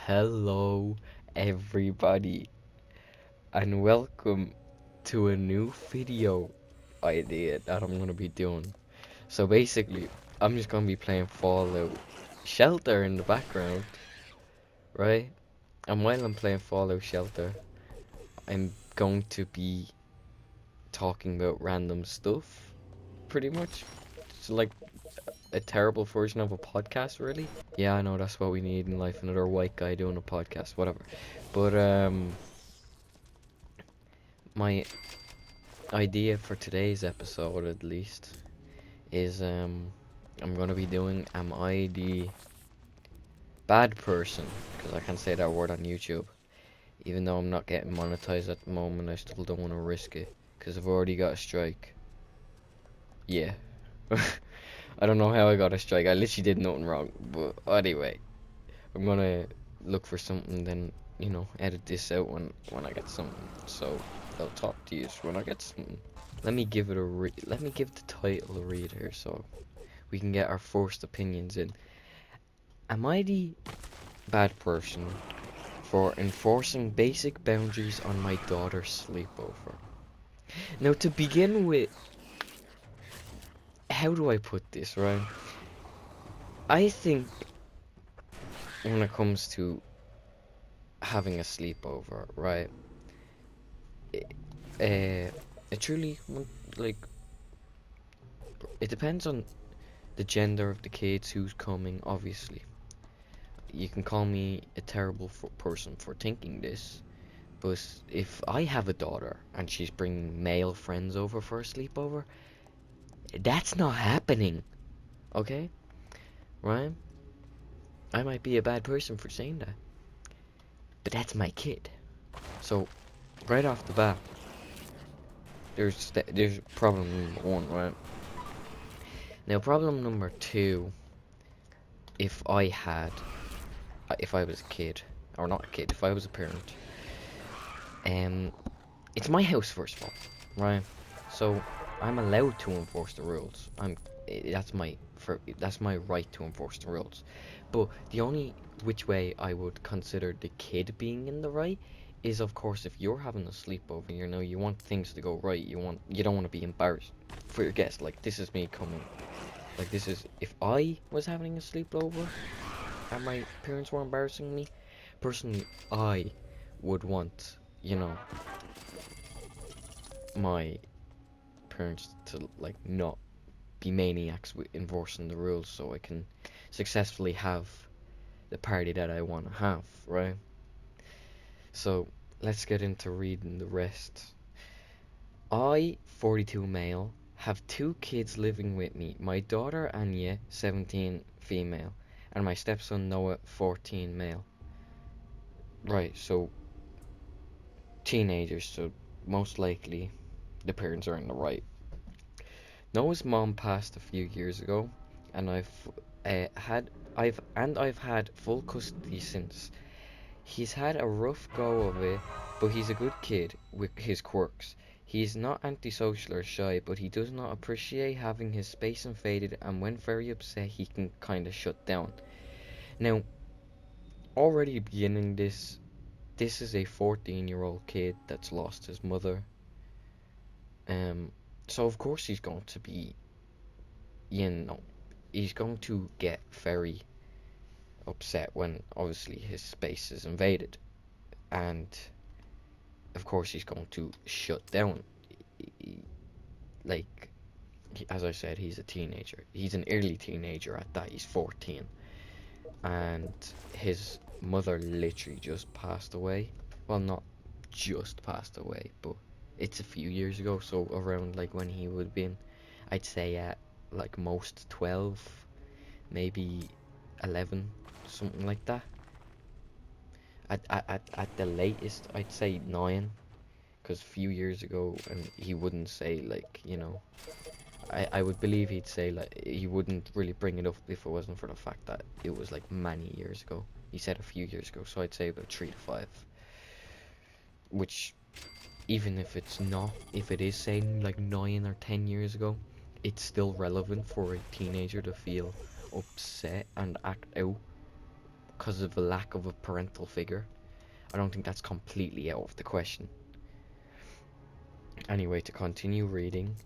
Hello, everybody, and welcome to a new video idea that I'm gonna be doing. So basically, I'm just gonna be playing Fallout Shelter in the background, right? And while I'm playing Fallout Shelter, I'm going to be talking about random stuff, pretty much. It's like a terrible version of a podcast, really. Yeah, I know that's what we need in life, another white guy doing a podcast, whatever. But my idea for today's episode, at least, is I'm gonna be doing Am I the Bad Person? Because I can't say that word on YouTube. Even though I'm not getting monetized at the moment, I still don't want to risk it. Because I've already got a strike. Yeah. I don't know how I got a strike. I literally did nothing wrong. But anyway, I'm gonna look for something, then, edit this out when I get something. So I'll talk to you when I get something. Let me give the title a read here so we can get our first opinions in. Am I the bad person for enforcing basic boundaries on my daughter's sleepover? Now, to begin with, how do I put this, right? I think when it comes to having a sleepover, right, it, it truly, like, it depends on the gender of the kids who's coming, obviously. You can call me a terrible person for thinking this, but if I have a daughter and she's bringing male friends over for a sleepover, that's not happening, okay? Right? I might be a bad person for saying that, but that's my kid. So, right off the bat, there's problem number one, right? Now, problem number two, if I was a kid, or not a kid, if I was a parent, um, it's my house first of all, right? So I'm allowed to enforce the rules. That's my right to enforce the rules. But the only which way I would consider the kid being in the right is, of course, if you're having a sleepover, you want things to go right. You don't want to be embarrassed for your guests. Like, this is me coming. Like, this is if I was having a sleepover and my parents were embarrassing me. Personally, I would want, my parents to, like, not be maniacs with enforcing the rules so I can successfully have the party that I want to have, right? So let's get into reading the rest. I, 42 male, have two kids living with me. My daughter Anya, 17, female, and my stepson Noah, 14, male. Right, so teenagers, so most likely the parents are in the right. Noah's mom passed a few years ago, and I've had full custody since. He's had a rough go of it, but he's a good kid with his quirks. He's not antisocial or shy, but he does not appreciate having his space invaded, and when very upset, he can kind of shut down. Now, already beginning this is a 14-year-old kid that's lost his mother. So of course he's going to be, you know, he's going to get very upset when obviously his space is invaded, and of course he's going to shut down. Like, as I said, he's a teenager. He's an early teenager at that. He's 14, and his mother literally just passed away. Well, not just passed away, but it's a few years ago. So around like when he would have been, I'd say at like most 12, maybe 11, something like that. At the latest, I'd say 9, because a few years ago, and he wouldn't say, like, I would believe he'd say, like, he wouldn't really bring it up if it wasn't for the fact that it was like many years ago. He said a few years ago, so I'd say about 3 to 5, which, even if it is saying like 9 or 10 years ago, it's still relevant for a teenager to feel upset and act out because of a lack of a parental figure. I don't think that's completely out of the question. Anyway, to continue reading.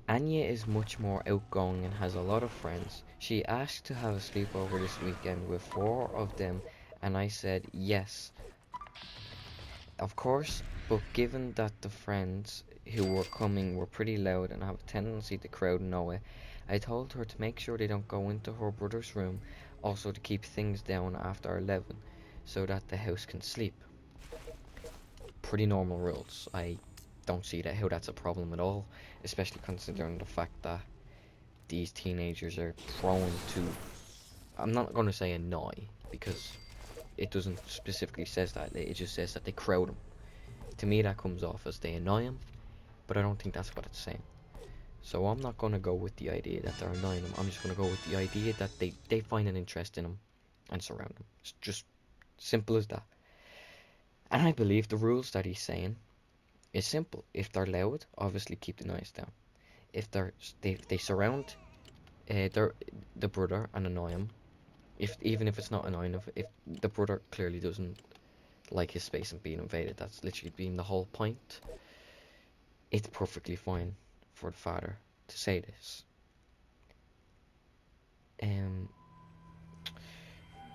Anya is much more outgoing and has a lot of friends. She asked to have a sleepover this weekend with 4 of them, and I said yes, of course, but given that the friends who were coming were pretty loud and have a tendency to crowd Noah, I told her to make sure they don't go into her brother's room, also to keep things down after 11, so that the house can sleep. Pretty normal rules. I don't see how that's a problem at all, especially considering the fact that these teenagers are prone to, I'm not going to say annoy, because it doesn't specifically says that, it just says that they crowd him. To me that comes off as they annoy him, but I don't think that's what it's saying. So I'm not going to go with the idea that they're annoying him, I'm just going to go with the idea that they find an interest in him and surround him. It's just simple as that. And I believe the rules that he's saying is simple. If they're loud, obviously keep the noise down. If they surround the brother and annoy him, even if it's not annoying, if the brother clearly doesn't like his space and being invaded, that's literally been the whole point, it's perfectly fine for the father to say this. And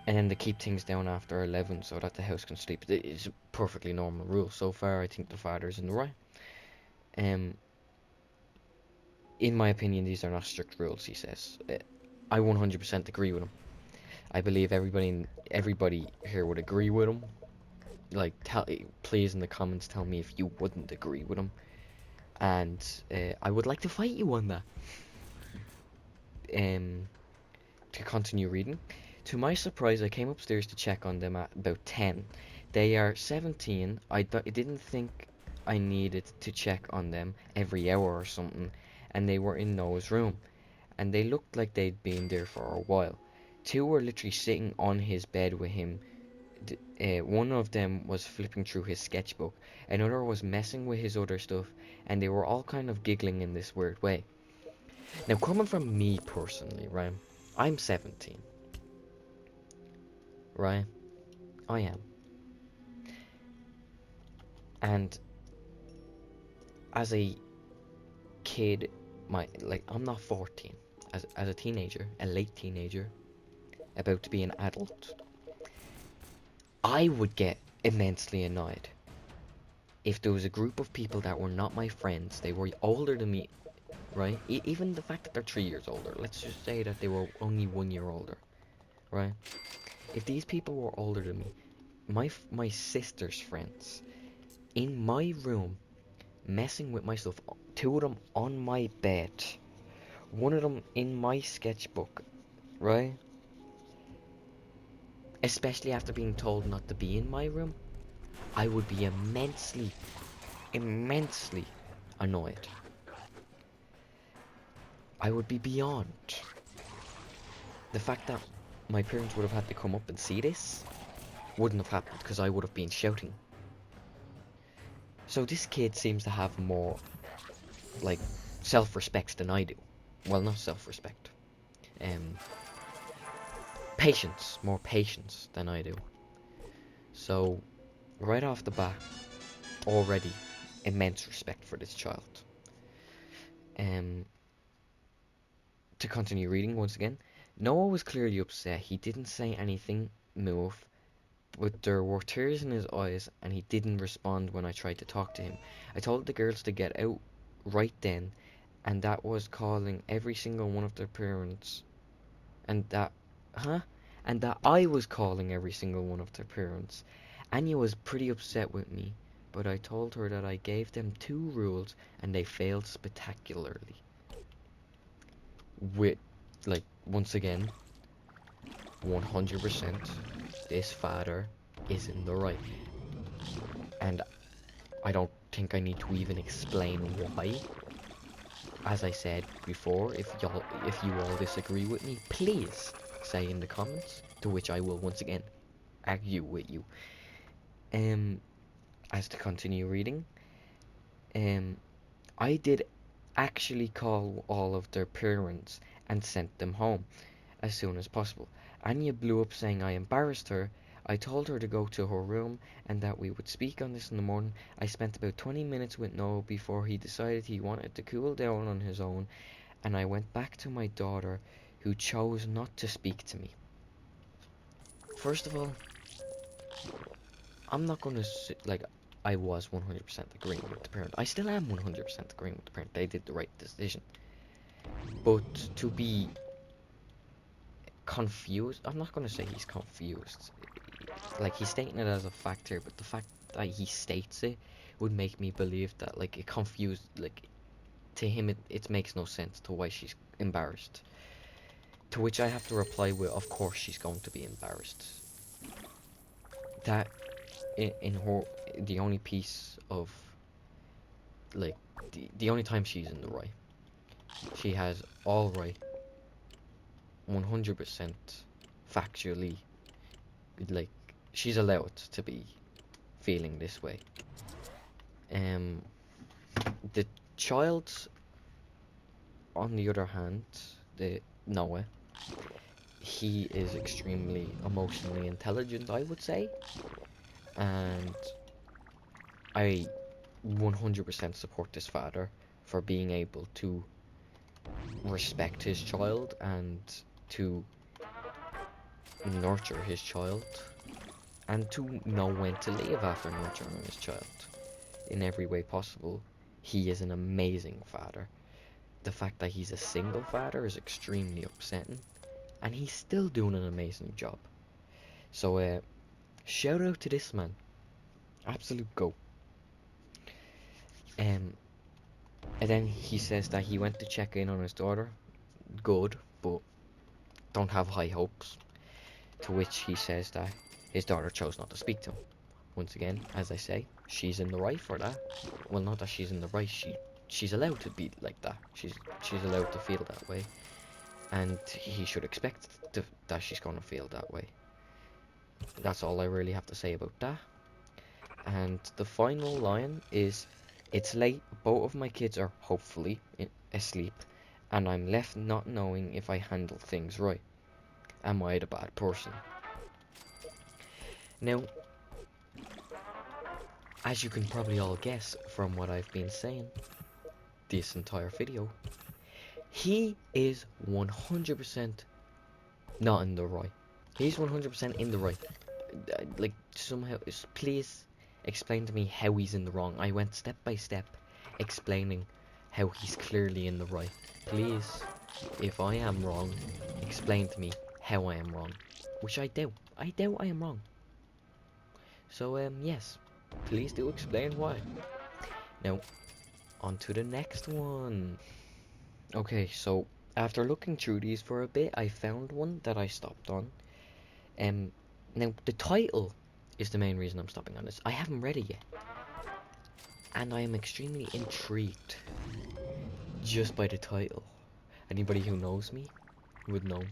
then to keep things down after 11 so that the house can sleep. It's a perfectly normal rule. So far, I think the father's in the right. In my opinion, these are not strict rules, he says. I 100% agree with him. I believe everybody here would agree with him. Like, please in the comments tell me if you wouldn't agree with him. And I would like to fight you on that. To continue reading. To my surprise, I came upstairs to check on them at about 10. They are 17. I didn't think I needed to check on them every hour or something, and they were in Noah's room, and they looked like they'd been there for a while. 2 were literally sitting on his bed with him. One of them was flipping through his sketchbook, another was messing with his other stuff, and they were all kind of giggling in this weird way. Now, coming from me personally, right? I'm 17. Right? I am. And as a kid, I'm not 14. As a teenager, a late teenager, about to be an adult, I would get immensely annoyed if there was a group of people that were not my friends, they were older than me, right? Even the fact that they're 3 years older, let's just say that they were only 1 year older, right? If these people were older than me, my sister's friends, in my room, messing with my stuff, 2 of them on my bed, 1 of them in my sketchbook, right? Especially after being told not to be in my room, I would be immensely annoyed. I would be beyond. The fact that my parents would have had to come up and see this wouldn't have happened because I would have been shouting. So this kid seems to have more, like, self-respect than I do. Well, not self-respect. More patience than I do. So, right off the bat, already immense respect for this child. To continue reading once again, Noah was clearly upset. He didn't say anything, move, but there were tears in his eyes, and he didn't respond when I tried to talk to him. I told the girls to get out right then, and that was calling every single one of their parents, and that I was calling every single one of their parents. Anya was pretty upset with me, but I told her that I gave them 2 rules and they failed spectacularly. With, like, once again, 100%, this father is in the right. And I don't think I need to even explain why. As I said before, if you all disagree with me, please say in the comments, to which I will once again argue with you. As to continue reading, I did actually call all of their parents and sent them home as soon as possible. Anya blew up saying I embarrassed her. I told her to go to her room and that we would speak on this in the morning. I spent about 20 minutes with Noah before he decided he wanted to cool down on his own, and I went back to my daughter, who chose not to speak to me. First of all, I'm not gonna like, I was 100% agreeing with the parent. I still am 100% agreeing with the parent. They did the right decision. But to be confused, I'm not gonna say he's confused. Like, he's stating it as a fact here, but the fact that he states it would make me believe that, like, it confused, like, to him it makes no sense to why she's embarrassed. To which I have to reply with, of course she's going to be embarrassed. That in her, the only piece of, like, the only time she's in the right, she has all right, 100% factually, like, she's allowed to be feeling this way. The child, on the other hand, the Noah, he is extremely emotionally intelligent, I would say, and I 100% support this father for being able to respect his child and to nurture his child and to know when to leave after nurturing his child in every way possible. He is an amazing father. The fact that he's a single father is extremely upsetting, and he's still doing an amazing job. So, shout out to this man. Absolute go. And then he says that he went to check in on his daughter. Good, but don't have high hopes. To which he says that his daughter chose not to speak to him. Once again, as I say, she's in the right for that. Well, not that she's in the right, she's allowed to be like that. She's allowed to feel that way. And he should expect that she's going to feel that way. That's all I really have to say about that. And the final line is, it's late, both of my kids are hopefully asleep, and I'm left not knowing if I handle things right. Am I the bad person? Now, as you can probably all guess from what I've been saying this entire video, he is 100% not in the right. He's 100% in the right. Like, somehow, please explain to me how he's in the wrong. I went step by step explaining how he's clearly in the right. Please, if I am wrong, explain to me how I am wrong. Which I doubt. I doubt I am wrong. So, yes, please do explain why. Now, on to the next one. Okay, so after looking through these for a bit, I found one that I stopped on. Now, the title is the main reason I'm stopping on this. I haven't read it yet, and I am extremely intrigued just by the title. Anybody who knows me would know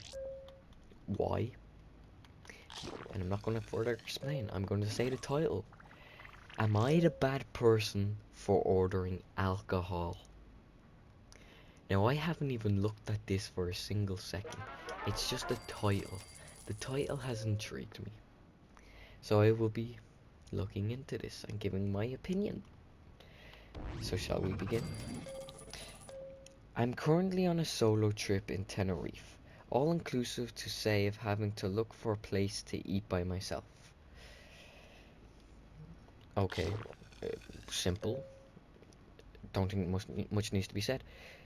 why, and I'm not going to further explain. I'm going to say the title. Am I the bad person for ordering alcohol? Now, I haven't even looked at this for a single second. It's just the title. The title has intrigued me. So I will be looking into this and giving my opinion. So shall we begin? I'm currently on a solo trip in Tenerife, all inclusive to save having to look for a place to eat by myself. Okay, simple. Don't think much needs to be said.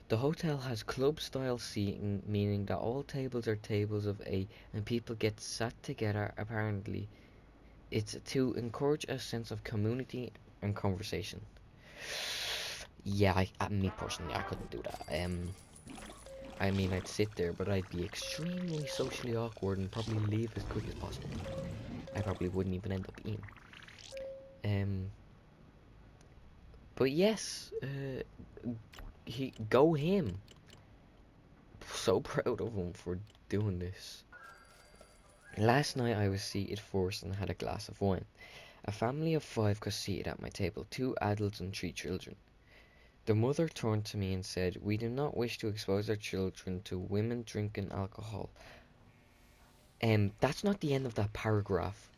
The hotel has club-style seating, meaning that all tables are tables of 8 and people get sat together. Apparently, it's to encourage a sense of community and conversation. Yeah, me personally, I couldn't do that. I mean, I'd sit there, but I'd be extremely socially awkward and probably leave as quick as possible. I probably wouldn't even end up eating. But yes, go him. So proud of him for doing this. Last night I was seated first and had a glass of wine. A family of 5 was seated at my table, 2 adults and 3 children. The mother turned to me and said, "We do not wish to expose our children to women drinking alcohol." That's not the end of that paragraph,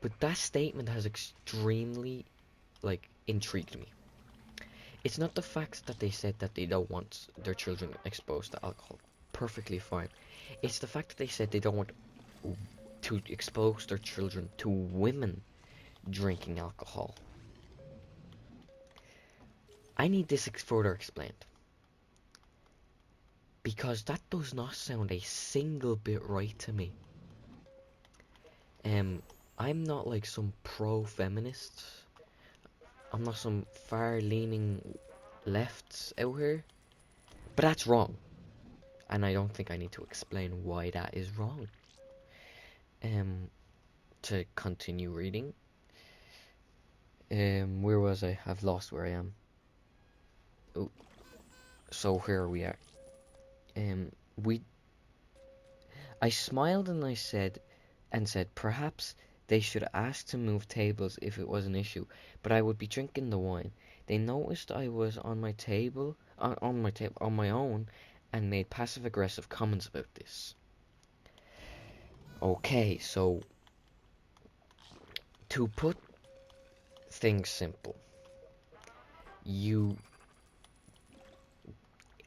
but that statement has extremely, like, intrigued me. It's not the fact that they said that they don't want their children exposed to alcohol. Perfectly fine. It's the fact that they said they don't want to expose their children to women drinking alcohol. I need this further explained. Because that does not sound a single bit right to me. I'm not like some pro-feminist. I'm not some far-leaning lefts out here. But that's wrong. And I don't think I need to explain why that is wrong. To continue reading. Where was I? I've lost where I am. Oh, so here we are. Um, we. I smiled and I said, perhaps they should ask to move tables if it was an issue, but I would be drinking the wine. They noticed I was on my table, on my own, and made passive-aggressive comments about this. Okay, so to put things simple, you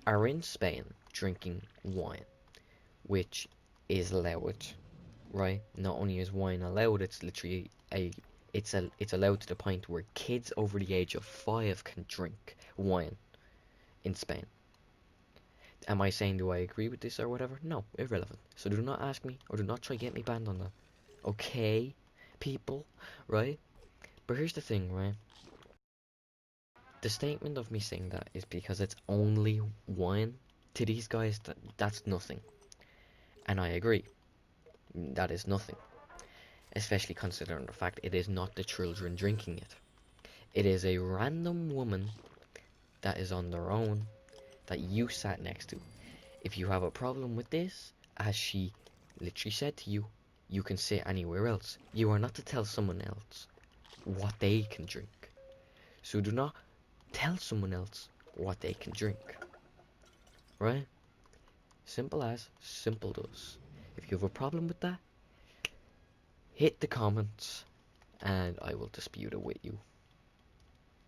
are in Spain drinking wine, which is allowed, right? Not only is wine allowed, it's literally it's allowed to the point where kids over the age of 5 can drink wine in Spain. Am I saying do I agree with this or whatever? No, irrelevant. So do not ask me or do not try to get me banned on that. Okay, people, right? But here's the thing, right? The statement of me saying that is because it's only wine. To these guys, that's nothing. And I agree. That is nothing. Especially considering the fact it is not the children drinking it. It is a random woman that is on their own that you sat next to. If you have a problem with this, as she literally said to you, you can sit anywhere else. You are not to tell someone else what they can drink. So do not tell someone else what they can drink. Right? Simple as, simple does. If you have a problem with that, hit the comments and I will dispute it with you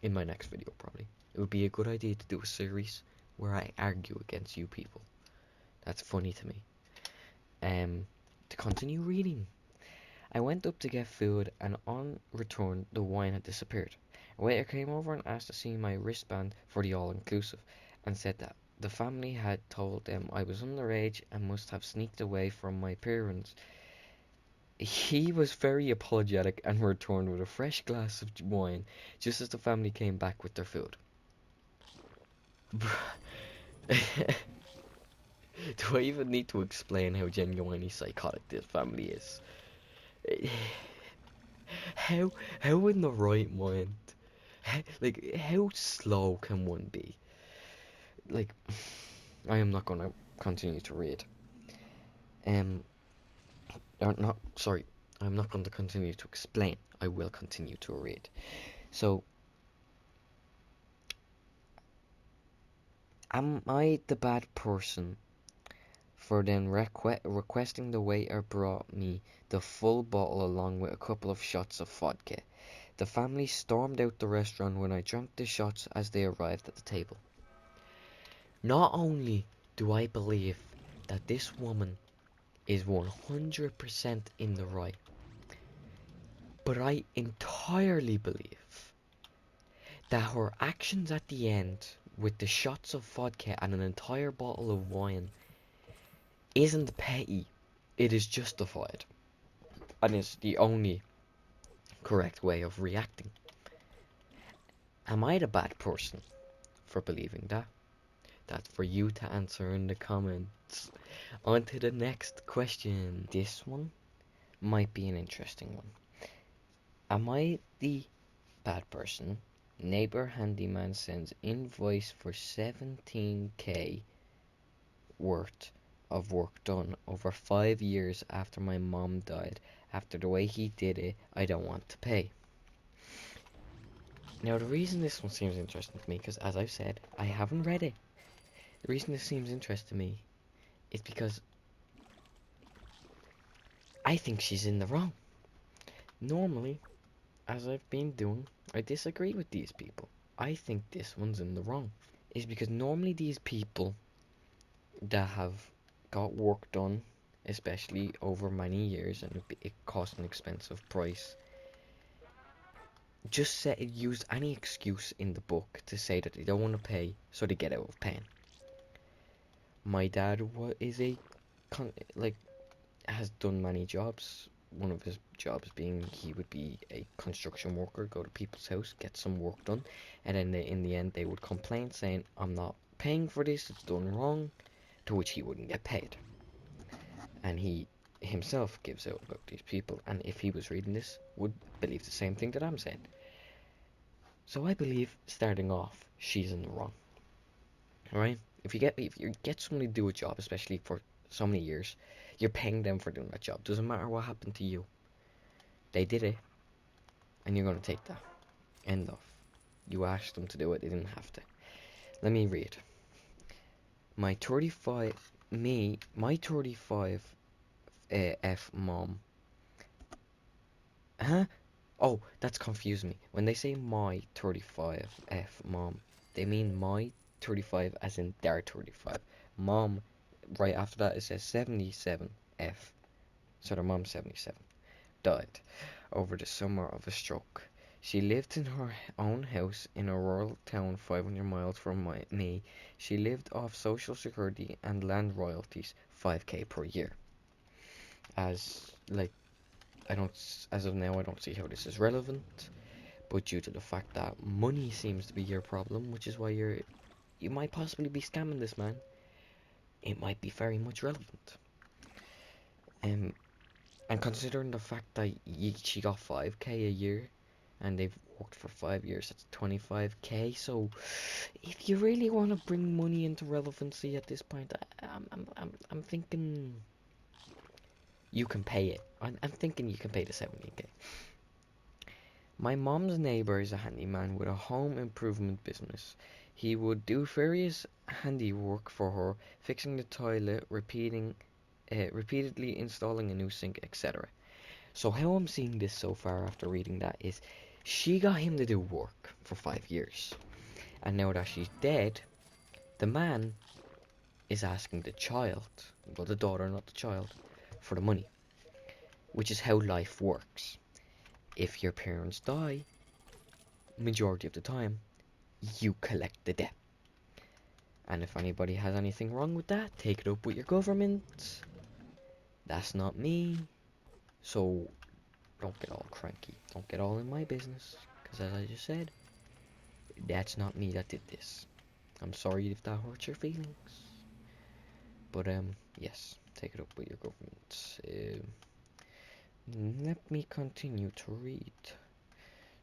in my next video probably. It would be a good idea to do a series where I argue against you people. That's funny to me. To continue reading. I went up to get food and on return the wine had disappeared. A waiter came over and asked to see my wristband for the all-inclusive and said that the family had told them I was underage and must have sneaked away from my parents. He was very apologetic and returned with a fresh glass of wine just as the family came back with their food. Do I even need to explain how genuinely psychotic this family is? How how in the right mind? Like how slow can one be? Like I am not gonna continue to read. Um, or not sorry. I'm not going to continue to explain. I will continue to read. So, am I the bad person for then requesting the waiter brought me the full bottle along with a couple of shots of vodka? The family stormed out the restaurant when I drank the shots as they arrived at the table. Not only do I believe that this woman is 100% in the right, but I entirely believe that her actions at the end with the shots of vodka and an entire bottle of wine isn't petty, it is justified, and is the only correct way of reacting. Am I the bad person for believing that? That's for you to answer in the comments. On to the next question. This one might be an interesting one. Am I the bad person? Neighbor handyman sends invoice for 17k worth of work done over 5 years after my mom died. After the way he did it, I don't want to pay. Now the reason this one seems interesting to me, because as I've said, I haven't read it. The reason this seems interesting to me is because I think she's in the wrong. Normally, as I've been doing, I disagree with these people. I think this one's in the wrong. Is because normally these people that have got work done, especially over many years, and it cost an expensive price, just use any excuse in the book to say that they don't want to pay, so they get out of paying. My dad is like has done many jobs. One of his jobs being he would be a construction worker, go to people's house, get some work done, and then in the end they would complain saying, "I'm not paying for this, it's done wrong," to which he wouldn't get paid. And he himself gives out about these people, and if he was reading this, would believe the same thing that I'm saying. So I believe, starting off, she's in the wrong. Alright? If you get somebody to do a job, especially for so many years, you're paying them for doing that job. Doesn't matter what happened to you. They did it, and you're gonna take that. End of. You asked them to do it, they didn't have to. Let me read. My 35 F mom. Huh? Oh, that's confused me. When they say my 35F mom, they mean my 35 as in their 35. Mom, right after that it says 77F. So their mom's 77. Died over the summer of a stroke. She lived in her own house in a rural town 500 miles from me. She lived off social security and land royalties, 5k per year. As like as of now, I don't see how this is relevant, but due to the fact that money seems to be your problem, which is why you might possibly be scamming this man, it might be very much relevant. Um, and considering the fact that she got 5k a year, and they've worked for 5 years, that's 25k. So, if you really want to bring money into relevancy at this point, I'm thinking you can pay it. I'm thinking you can pay the 70k. My mom's neighbour is a handyman with a home improvement business. He would do various handiwork for her, fixing the toilet, repeatedly installing a new sink, etc. So how I'm seeing this so far after reading that is, she got him to do work for 5 years, and now that she's dead, the man is asking the child, well the daughter, not the child, for the money, which is how life works. If your parents die, majority of the time, you collect the debt. And if anybody has anything wrong with that, take it up with your government. That's not me. So don't get all cranky. Don't get all in my business. Because as I just said, that's not me that did this. I'm sorry if that hurts your feelings. But yes, take it up with your government. Let me continue to read.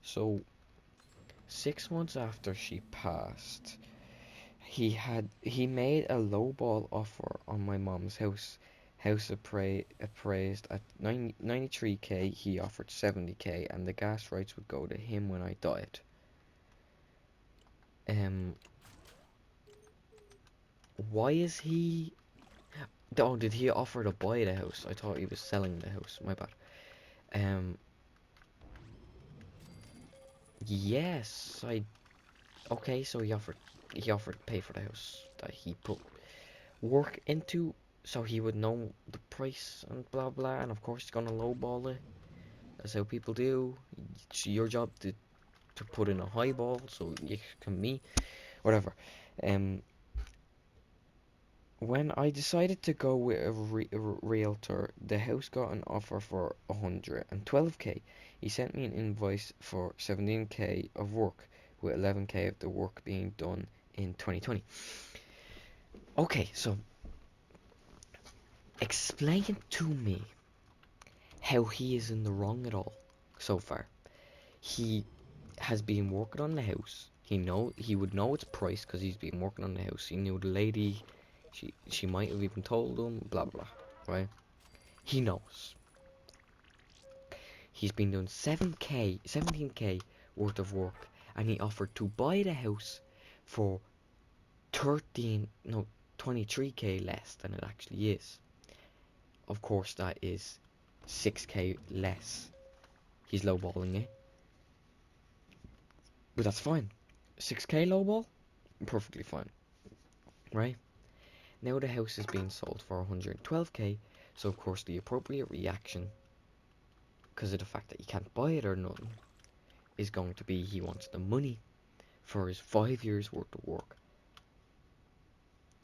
So 6 months after she passed, he made a lowball offer on my mom's house appraised at 93k. He offered 70k, and the gas rights would go to him when I died. Why is he? Oh, did he offer to buy the house? I thought he was selling the house. My bad. Yes, okay, so he offered to pay for the house that he put work into, so he would know the price and blah blah, and of course he's gonna lowball it. That's how people do. It's your job to put in a high ball so you can meet whatever. Um, when I decided to go with a realtor, the house got an offer for 112k. He sent me an invoice for 17k of work, with 11k of the work being done in 2020. Okay, so explain to me how he is in the wrong at all so far. He has been working on the house. He would know its price because he's been working on the house. He knew the lady. She might have even told him. Blah blah. Right? He knows. He's been doing 17k worth of work, and he offered to buy the house for 23k less than it actually is. Of course, that is 6k less. He's lowballing it. But that's fine. 6k lowball? Perfectly fine. Right? Now the house is being sold for 112k, so of course the appropriate reaction, because of the fact that you can't buy it or nothing, is going to be he wants the money for his 5 years worth of work.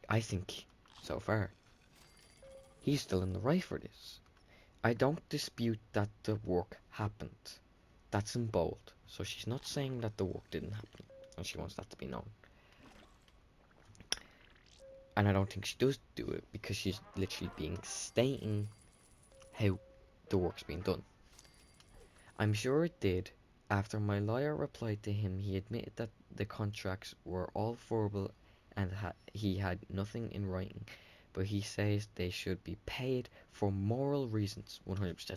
I think, so far, he's still in the right for this. I don't dispute that the work happened. That's in bold. So she's not saying that the work didn't happen, and she wants that to be known. And I don't think she does do it, because she's literally stating how the work's been done. I'm sure it did. After my lawyer replied to him, he admitted that the contracts were all verbal and he had nothing in writing, but he says they should be paid for moral reasons, 100%.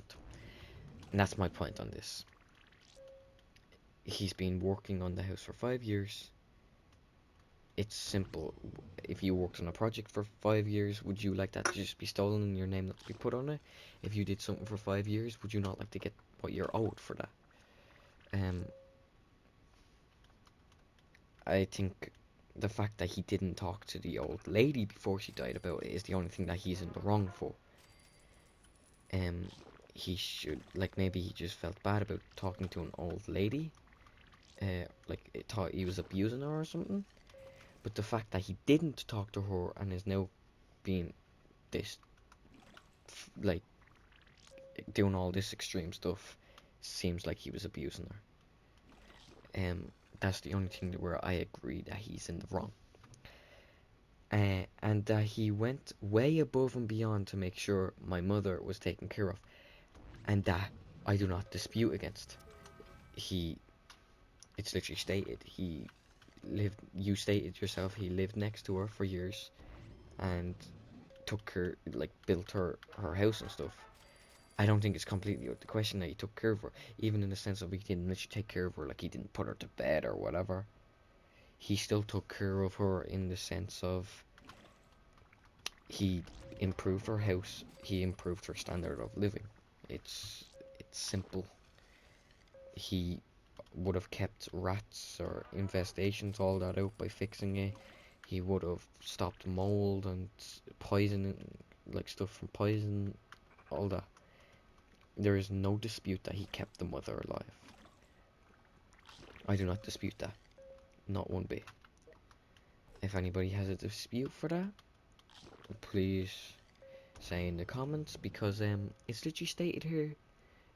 And that's my point on this. He's been working on the house for 5 years. It's simple. If you worked on a project for 5 years, would you like that to just be stolen and your name not to be put on it? If you did something for 5 years, would you not like to get what you're owed for that? I think the fact that he didn't talk to the old lady before she died about it is the only thing that he's in the wrong for. He should, like, maybe he just felt bad about talking to an old lady, like it thought he was abusing her or something. But the fact that he didn't talk to her and is now being this, like, doing all this extreme stuff, seems like he was abusing her. That's the only thing where I agree that he's in the wrong. And that he went way above and beyond to make sure my mother was taken care of, and that I do not dispute against. It's literally stated, you stated yourself, he lived next to her for years, and took her, like, built her house and stuff. I don't think it's completely out of the question that he took care of her, even in the sense of he didn't literally take care of her, like he didn't put her to bed or whatever. He still took care of her in the sense of he improved her house, he improved her standard of living. It's simple. He would have kept rats or infestations, all that out by fixing it. He would have stopped mold and poisoning, like stuff from poison, all that. There is no dispute that he kept the mother alive. I do not dispute that, not one bit. If anybody has a dispute for that, please say in the comments, because it's literally stated here.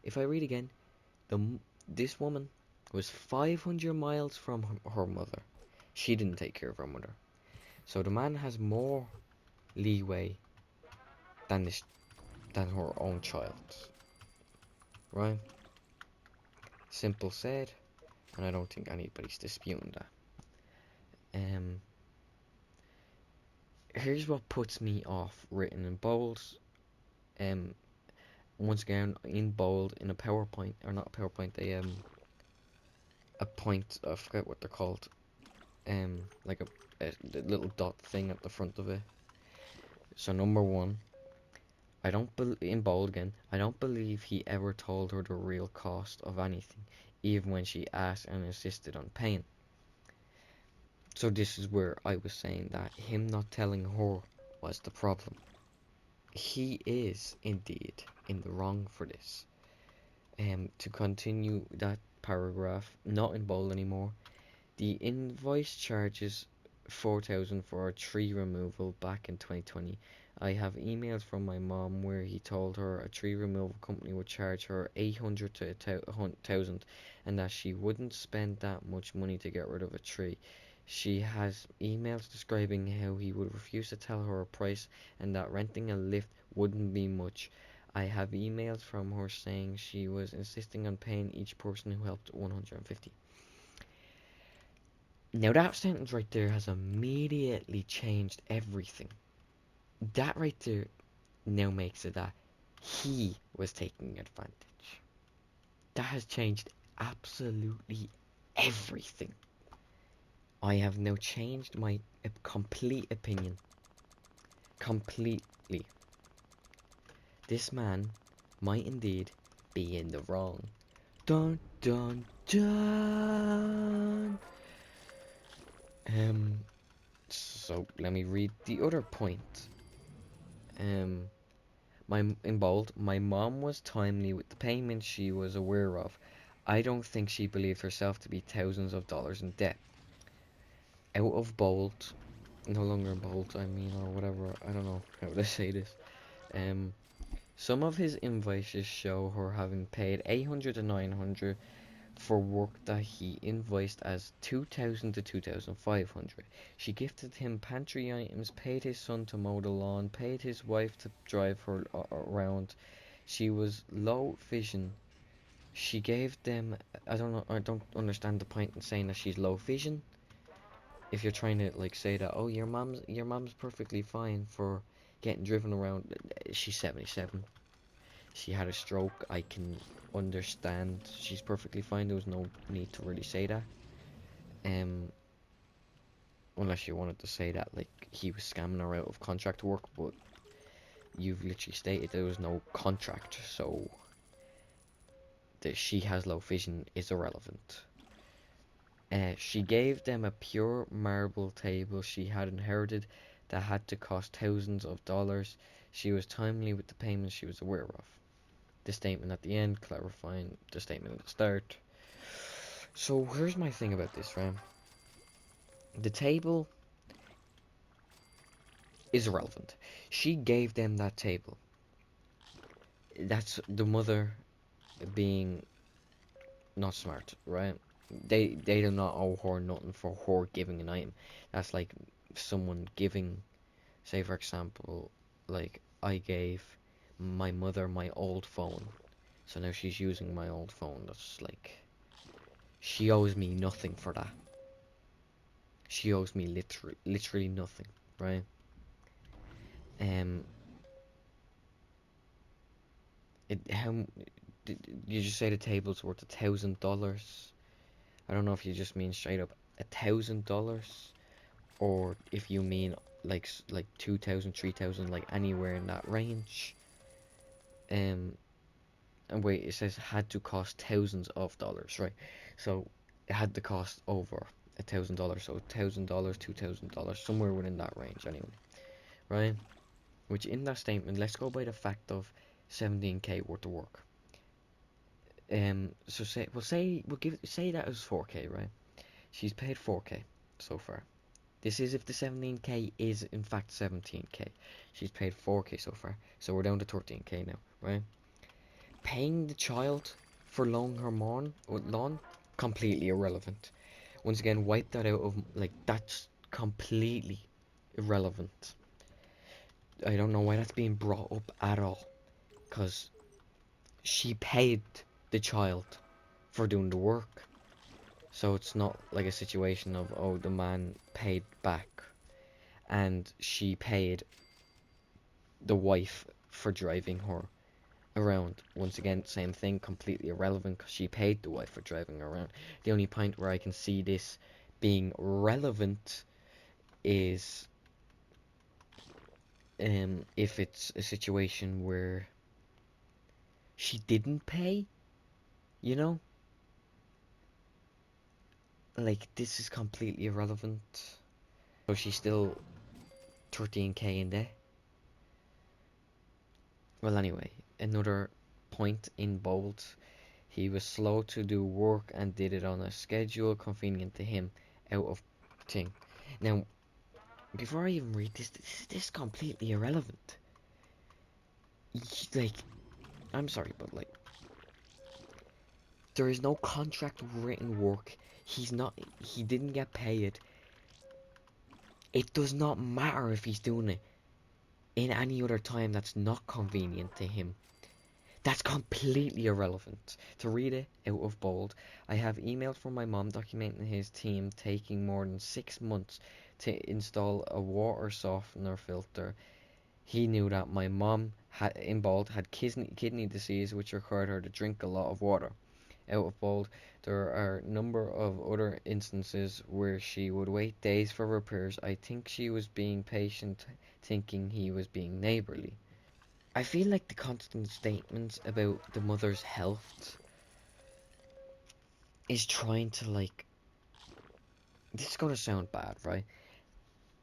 If I read again, this woman was 500 miles from her mother. She didn't take care of her mother, so the man has more leeway than her own child, right? Simple said, and I don't think anybody's disputing that. Here's what puts me off, written in bold. Once again, in bold, in a PowerPoint, or not a PowerPoint, a point, I forget what they're called, like a little dot thing at the front of it. So number one, in bold again, I don't believe he ever told her the real cost of anything, even when she asked and insisted on paying. So this is where I was saying that him not telling her was the problem. He is indeed in the wrong for this. To continue that paragraph, not in bold anymore, the invoice charges 4,000 for a tree removal back in 2020. I have emails from my mom where he told her a tree removal company would charge her 800 to 1,000 and that she wouldn't spend that much money to get rid of a tree. She has emails describing how he would refuse to tell her a price and that renting a lift wouldn't be much. I have emails from her saying she was insisting on paying each person who helped 150. Now that sentence right there has immediately changed everything. That right there now makes it that he was taking advantage. That has changed absolutely everything. I have now changed my complete opinion. Completely. This man might indeed be in the wrong. Dun dun dun. Um. So let me read the other point. Um. In bold, my mom was timely with the payment she was aware of. I don't think she believed herself to be thousands of dollars in debt. Out of bold, no longer in bold, I mean, or whatever. I don't know how to say this. Um, some of his invoices show her having paid 800 to 900 for work that he invoiced as 2,000 to 2,500. She gifted him pantry items, paid his son to mow the lawn, paid his wife to drive her around. She was low vision. She gave them. I don't know. I don't understand the point in saying that she's low vision. If you're trying to like say that, oh, your mom's perfectly fine for getting driven around. She's 77. She had a stroke. I can understand. She's perfectly fine. There was no need to really say that. Um, unless you wanted to say that like he was scamming her out of contract work, but you've literally stated there was no contract, so that she has low vision is irrelevant. She gave them a pure marble table she had inherited that had to cost thousands of dollars. She was timely with the payments she was aware of. The statement at the end clarifying the statement at the start. So here's my thing about this, right? The table is irrelevant. She gave them that table. That's the mother being not smart, right? They do not owe her nothing for her giving an item. That's like someone giving, say for example, like I gave my mother my old phone, so now she's using my old phone. That's like she owes me nothing for that. She owes me literally nothing, right? Um, how did you just say the table's worth $1,000? I don't know if you just mean straight up $1,000, or if you mean like 2,000, 3,000, like anywhere in that range. Um, and wait, it says had to cost thousands of dollars, right? So it had to cost over $1,000, so $1,000, $2,000, somewhere within that range, anyway, right? Which in that statement, let's go by the fact of 17k worth of work. So say that was 4k, right? She's paid 4k so far. This is if the 17k is in fact 17k. She's paid 4k so far, so we're down to 13k now, right? Paying the child for loan her lawn, completely irrelevant. Once again, wipe that out of like that's completely irrelevant. I don't know why that's being brought up at all, because she paid the child for doing the work. So it's not like a situation of, oh, the man paid back and she paid the wife for driving her around. Once again, same thing, completely irrelevant because she paid the wife for driving her around. The only point where I can see this being relevant is if it's a situation where she didn't pay, you know? Like, this is completely irrelevant. So she's still 13k in debt. Well, anyway, another point in bold. He was slow to do work and did it on a schedule convenient to him, out of thing. Now, before I even read this is completely irrelevant. Like, I'm sorry, but like, there is no contract written work. He didn't get paid. It does not matter if he's doing it in any other time that's not convenient to him. That's completely irrelevant. To read it out of bold, I have emailed from my mom documenting his team taking more than 6 months to install a water softener filter. He knew that my mom had, in bold, had kidney disease, which required her to drink a lot of water. Out of bold, there are a number of other instances where she would wait days for repairs. I think she was being patient, thinking he was being neighbourly. I feel like the constant statements about the mother's health is trying to like, this is gonna sound bad, right?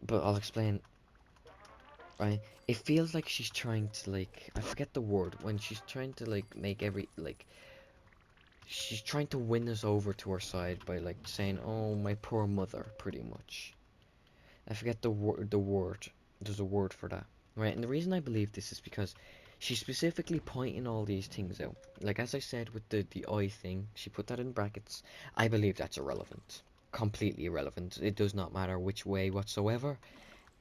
But I'll explain, right? It feels like she's trying to like, I forget the word, when she's trying to like make she's trying to win us over to her side by like saying, "Oh, my poor mother," pretty much. I forget the word. There's a word for that, right? And the reason I believe this is because she's specifically pointing all these things out. Like as I said with the eye thing, she put that in brackets. I believe that's irrelevant, completely irrelevant. It does not matter which way whatsoever.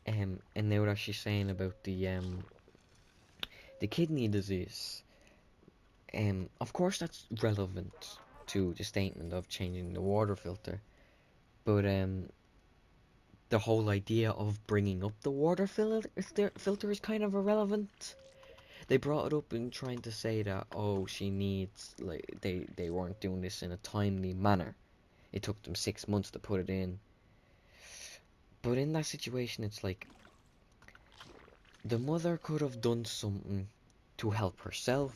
And now that she's saying about the kidney disease, of course that's relevant to the statement of changing the water filter, but the whole idea of bringing up the water filter is kind of irrelevant. They brought it up in trying to say that, oh, she needs, like, they weren't doing this in a timely manner. It took them 6 months to put it in. But in that situation, it's like, the mother could have done something to help herself.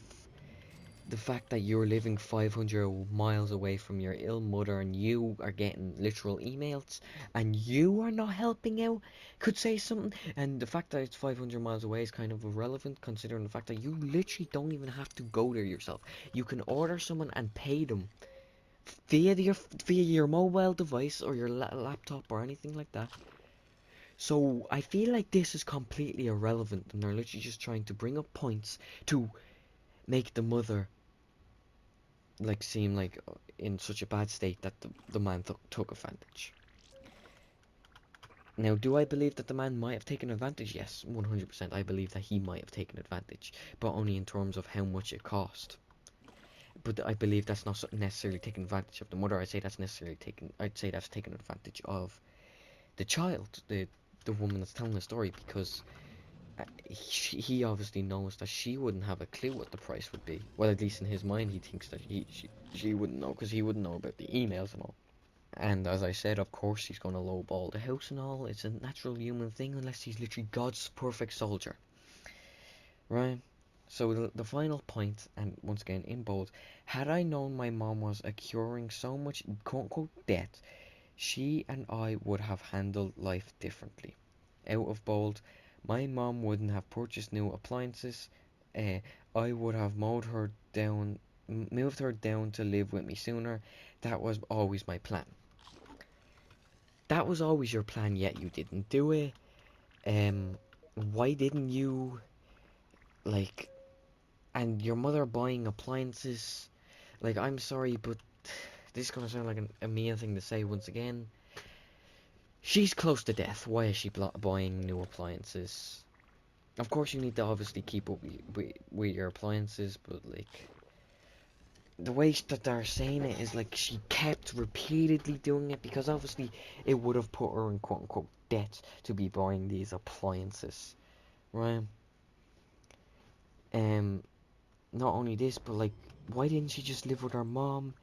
The fact that you're living 500 miles away from your ill mother and you are getting literal emails and you are not helping out could say something. And the fact that it's 500 miles away is kind of irrelevant considering the fact that you literally don't even have to go there yourself. You can order someone and pay them via your mobile device or your laptop or anything like that. So I feel like this is completely irrelevant and they're literally just trying to bring up points to make the mother like seem like in such a bad state that the man took advantage. Now, do I believe that the man might have taken advantage? Yes, 100%. I believe that he might have taken advantage, but only in terms of how much it cost. But I believe that's not necessarily taking advantage of the mother. I'd say that's taking advantage of the child, the woman that's telling the story, because he obviously knows that she wouldn't have a clue what the price would be. Well, at least in his mind, he thinks that she wouldn't know because he wouldn't know about the emails and all. And as I said, of course, he's going to lowball the house and all. It's a natural human thing, unless he's literally God's perfect soldier, right? So the final point, and once again in bold, had I known my mom was accruing so much quote unquote debt, she and I would have handled life differently. Out of bold, my mom wouldn't have purchased new appliances. Uh, I would have moved her down to live with me sooner. That was always my plan. That was always your plan, yet you didn't do it. Um, why didn't you, like, and your mother buying appliances? Like, I'm sorry, but this is gonna sound like a mean thing to say once again. She's close to death. Why is she buying new appliances? Of course, you need to obviously keep up with your appliances, but like the way that they're saying it is like she kept repeatedly doing it because obviously it would have put her in quote unquote debt to be buying these appliances, right? Um, Not only this, but like, why didn't she just live with her mom?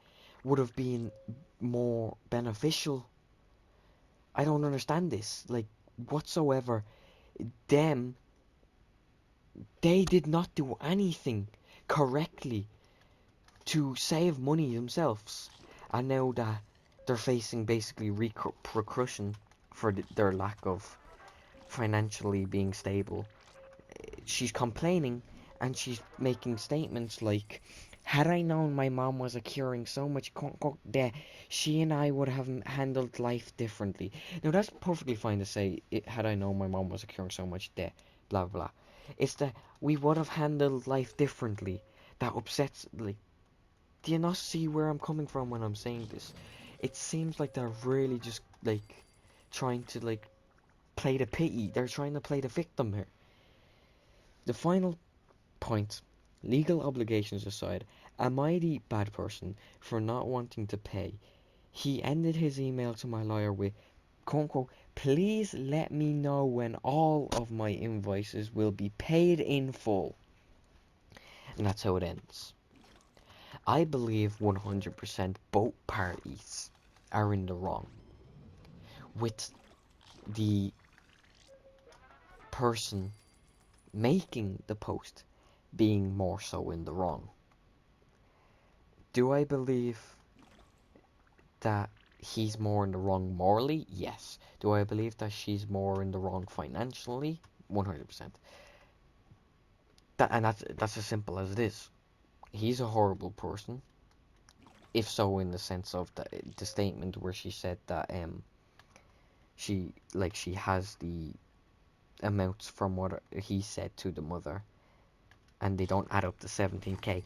Would have been more beneficial. I don't understand this, like, whatsoever. Them, they did not do anything correctly to save money themselves, and now that they're facing basically repercussion for their lack of financially being stable, she's complaining and she's making statements like, had I known my mom was accruing so much debt, she and I would have handled life differently. Now that's perfectly fine to say, had I known my mom was accruing so much debt, blah blah. It's that we would have handled life differently. That upsets, like, do you not see where I'm coming from when I'm saying this? It seems like they're really just like trying to like play the pity. They're trying to play the victim here. The final point, legal obligations aside, am I the bad person for not wanting to pay? He ended his email to my lawyer with, quote unquote, please let me know when all of my invoices will be paid in full. And that's how it ends. I believe 100% both parties are in the wrong. With the person making the post being more so in the wrong. Do I believe that he's more in the wrong morally? Yes. Do I believe that she's more in the wrong financially? 100%. That's as simple as it is. He's a horrible person. If so, in the sense of the statement where she said that she has the amounts from what he said to the mother, and they don't add up to 17k.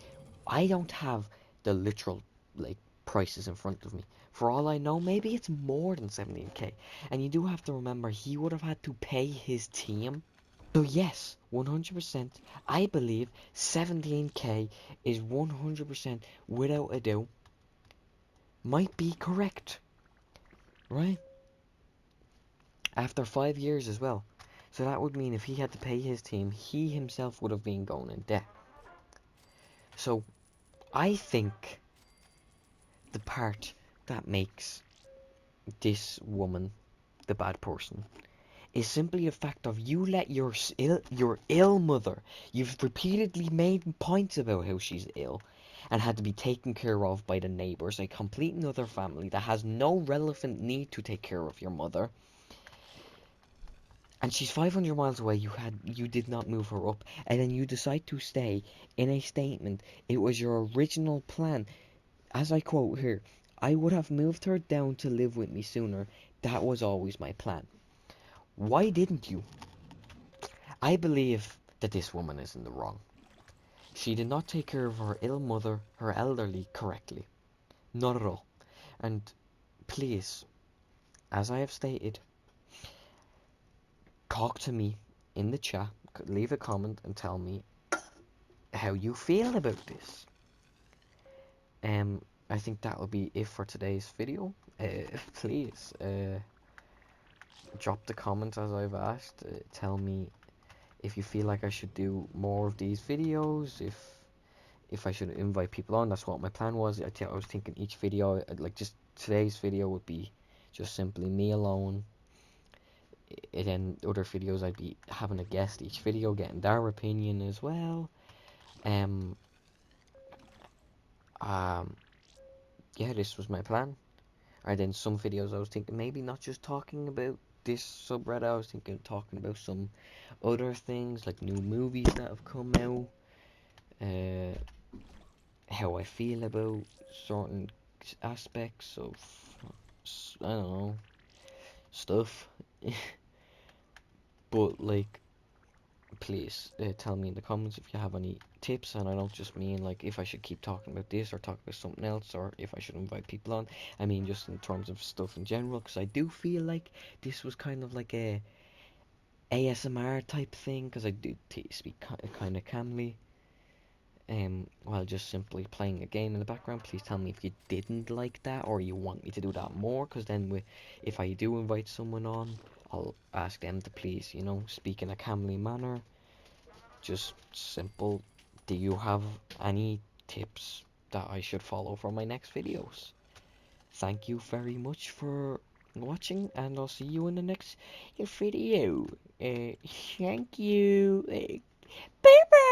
I don't have the literal like prices in front of me. For all I know, maybe it's more than 17k. And you do have to remember he would have had to pay his team. So yes, 100%, I believe 17k is 100% without a doubt might be correct, right? After 5 years as well. So that would mean if he had to pay his team, he himself would have been going in debt. So I think the part that makes this woman the bad person is simply a fact of you let your ill mother, you've repeatedly made points about how she's ill and had to be taken care of by the neighbours, a complete another family that has no relevant need to take care of your mother, and she's 500 miles away. You did not move her up, and then you decide to stay. In a statement, it was your original plan. As I quote here, I would have moved her down to live with me sooner. That was always my plan. Why didn't you? I believe that this woman is in the wrong. She did not take care of her ill mother, her elderly, correctly. Not at all. And please, as I have stated, talk to me in the chat, leave a comment and tell me how you feel about this. I think that will be it for today's video. Please, drop the comments as I've asked. Tell me if you feel like I should do more of these videos, if I should invite people on. That's what my plan was. I was thinking each video, like just today's video would be just simply me alone. And then other videos I'd be having a guest each video, getting their opinion as well. Um, um, yeah, this was my plan. And then some videos I was thinking maybe not just talking about this subreddit, I was thinking of talking about some other things like new movies that have come out, how I feel about certain aspects of, I don't know, stuff. But like, please tell me in the comments if you have any tips, and I don't just mean like if I should keep talking about this or talk about something else, or if I should invite people on. I mean just in terms of stuff in general, because I do feel like this was kind of like a ASMR type thing, because I do speak kind of calmly, while just simply playing a game in the background. Please tell me if you didn't like that or you want me to do that more, because then if I do invite someone on, I'll ask them to please, speak in a calmly manner. Just simple. Do you have any tips that I should follow for my next videos? Thank you very much for watching, and I'll see you in the next video. Thank you. Bye bye.